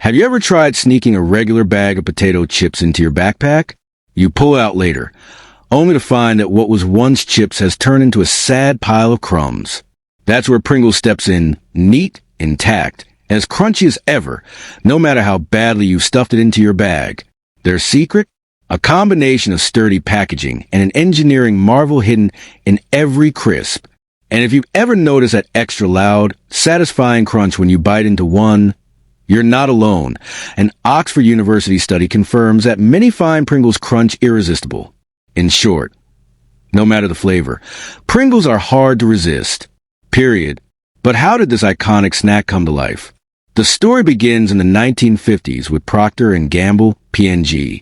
Have you ever tried sneaking a regular bag of potato chips into your backpack? You pull it out later, only to find that what was once chips has turned into a sad pile of crumbs. That's where Pringles steps in, neat, intact, as crunchy as ever, no matter how badly you stuffed it into your bag. Their secret? A combination of sturdy packaging and an engineering marvel hidden in every crisp. And if you've ever noticed that extra loud, satisfying crunch when you bite into one, you're not alone. An Oxford University study confirms that many find Pringles crunch irresistible. In short, no matter the flavor, Pringles are hard to resist. Period. But how did this iconic snack come to life? The story begins in the 1950s with Procter & Gamble, P&G.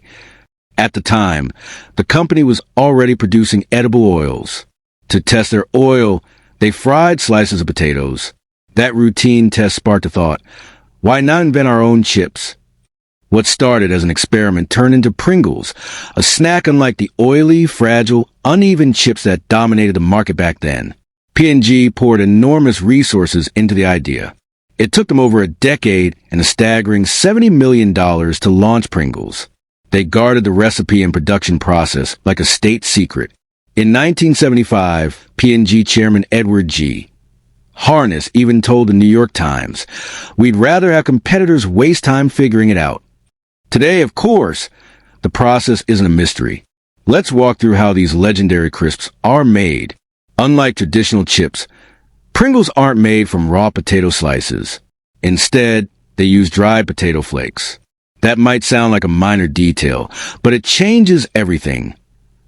At the time, the company was already producing edible oils. To test their oil, they fried slices of potatoes. That routine test sparked a thought. Why not invent our own chips? What started as an experiment turned into Pringles, a snack unlike the oily, fragile, uneven chips that dominated the market back then. P&G poured enormous resources into the idea. It took them over a decade and a staggering $70 million to launch Pringles. They guarded the recipe and production process like a state secret. In 1975, P&G chairman Edward G. Harness even told the New York Times, "We'd rather have competitors waste time figuring it out." Today, of course, the process isn't a mystery. Let's walk through how these legendary crisps are made. Unlike traditional chips, Pringles aren't made from raw potato slices. Instead, they use dried potato flakes. That might sound like a minor detail, but it changes everything.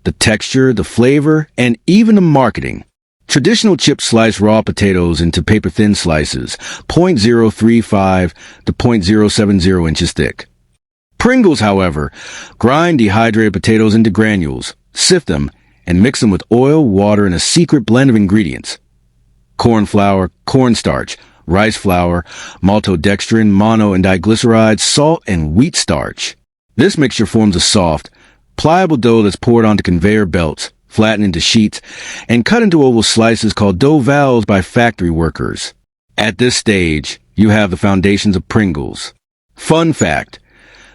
The texture, the flavor, and even the marketing. Traditional chips slice raw potatoes into paper-thin slices, 0.035 to 0.070 inches thick. Pringles, however, grind dehydrated potatoes into granules, sift them, and mix them with oil, water, and a secret blend of ingredients. Corn flour, cornstarch, rice flour, maltodextrin, mono and diglycerides, salt, and wheat starch. This mixture forms a soft, pliable dough that's poured onto conveyor belts, flattened into sheets, and cut into oval slices called dough valves by factory workers. At this stage, you have the foundations of Pringles. Fun fact: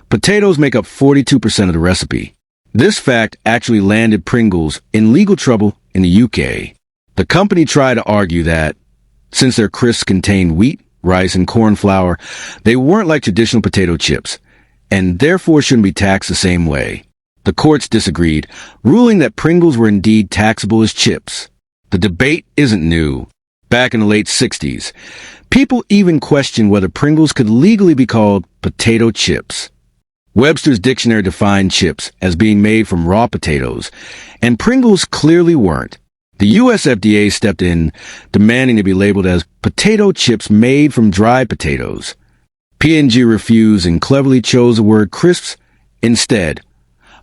potatoes make up 42% of the recipe. This fact actually landed Pringles in legal trouble in the UK. The company tried to argue that, since their crisps contained wheat, rice, and corn flour, they weren't like traditional potato chips, and therefore shouldn't be taxed the same way. The courts disagreed, ruling that Pringles were indeed taxable as chips. The debate isn't new. Back in the late 60s, people even questioned whether Pringles could legally be called potato chips. Webster's dictionary defined chips as being made from raw potatoes, and Pringles clearly weren't. The US FDA stepped in, demanding to be labeled as potato chips made from dried potatoes. P&G refused and cleverly chose the word crisps instead,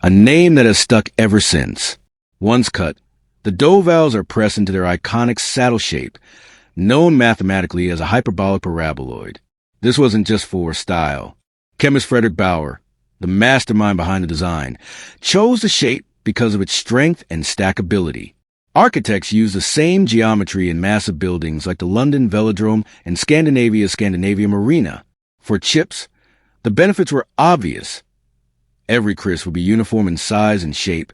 a name that has stuck ever since. Once cut, the dough valves are pressed into their iconic saddle shape, known mathematically as a hyperbolic paraboloid. This wasn't just for style. Chemist Frederick Bauer, the mastermind behind the design, chose the shape because of its strength and stackability. Architects used the same geometry in massive buildings like the London Velodrome and Scandinavia Marina. For chips, the benefits were obvious. Every crisp would be uniform in size and shape,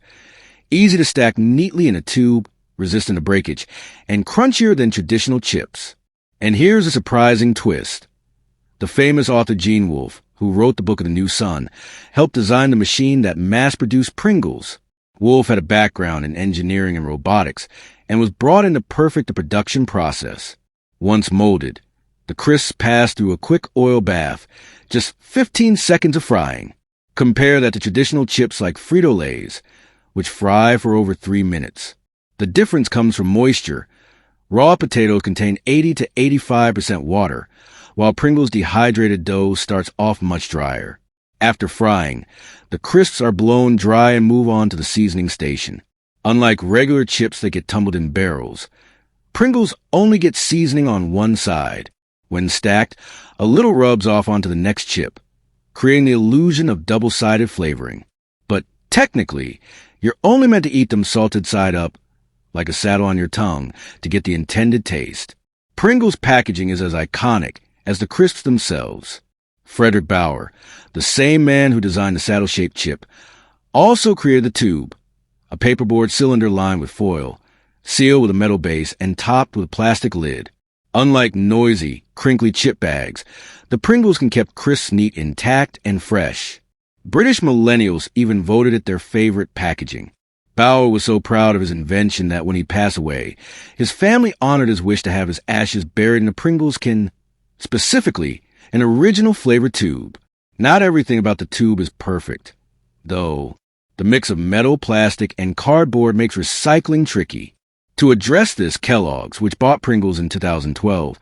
easy to stack neatly in a tube, resistant to breakage, and crunchier than traditional chips. And here's a surprising twist. The famous author Gene Wolfe, who wrote the Book of the New Sun, helped design the machine that mass-produced Pringles. Wolfe had a background in engineering and robotics, and was brought in to perfect the production process. Once molded, the crisps passed through a quick oil bath, just 15 seconds of frying. Compare that to traditional chips like Frito-Lays, which fry for over 3 minutes. The difference comes from moisture. Raw potatoes contain 80 to 85% water, while Pringles' dehydrated dough starts off much drier. After frying, the crisps are blown dry and move on to the seasoning station. Unlike regular chips that get tumbled in barrels, Pringles only get seasoning on one side. When stacked, a little rubs off onto the next chip, creating the illusion of double-sided flavoring. But technically, you're only meant to eat them salted side up, like a saddle on your tongue, to get the intended taste. Pringles packaging is as iconic as the crisps themselves. Frederick Bauer, the same man who designed the saddle-shaped chip, also created the tube, a paperboard cylinder lined with foil, sealed with a metal base, and topped with a plastic lid. Unlike noisy, crinkly chip bags, the Pringles can keep crisp, neat, intact, and fresh. British millennials even voted it their favorite packaging. Bauer was so proud of his invention that when he passed away, his family honored his wish to have his ashes buried in a Pringles can, specifically, an original flavor tube. Not everything about the tube is perfect, though. The mix of metal, plastic, and cardboard makes recycling tricky. To address this, Kellogg's, which bought Pringles in 2012,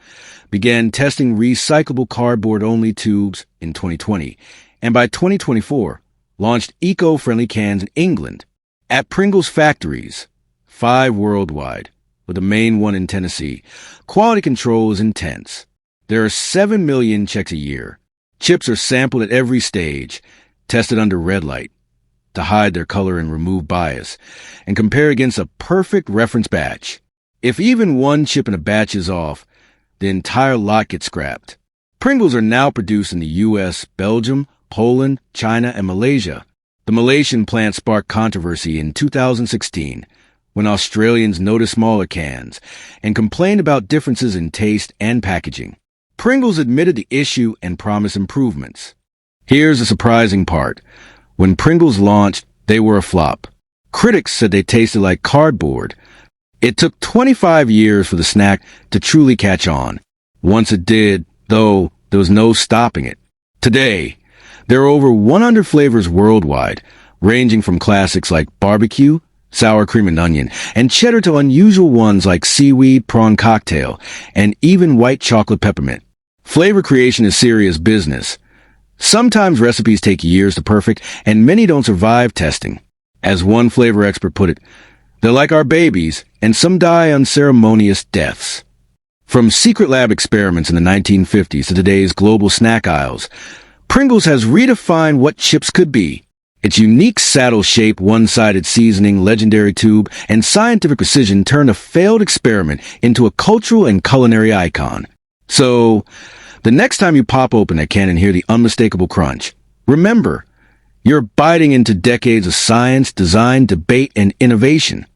began testing recyclable cardboard-only tubes in 2020, and by 2024, launched eco-friendly cans in England. At Pringles factories, 5 worldwide, with the main one in Tennessee, quality control is intense. There are 7 million checks a year. Chips are sampled at every stage, tested under red light, to hide their color and remove bias, and compare against a perfect reference batch. If even one chip in a batch is off, the entire lot gets scrapped. Pringles are now produced in the U.S., Belgium, Poland, China, and Malaysia. The Malaysian plant sparked controversy in 2016 when Australians noticed smaller cans and complained about differences in taste and packaging. Pringles admitted the issue and promised improvements. Here's the surprising part. When Pringles launched, they were a flop. Critics said they tasted like cardboard. It took 25 years for the snack to truly catch on. Once it did, though, there was no stopping it. Today, there are over 100 flavors worldwide, ranging from classics like barbecue, sour cream and onion, and cheddar to unusual ones like seaweed prawn cocktail, and even white chocolate peppermint. Flavor creation is serious business. Sometimes recipes take years to perfect, and many don't survive testing. As one flavor expert put it, they're like our babies, and some die unceremonious deaths. From secret lab experiments in the 1950s to today's global snack aisles, Pringles has redefined what chips could be. Its unique saddle-shaped, one-sided seasoning, legendary tube, and scientific precision turned a failed experiment into a cultural and culinary icon. So, the next time you pop open a can and hear the unmistakable crunch, remember, you're biting into decades of science, design, debate, and innovation.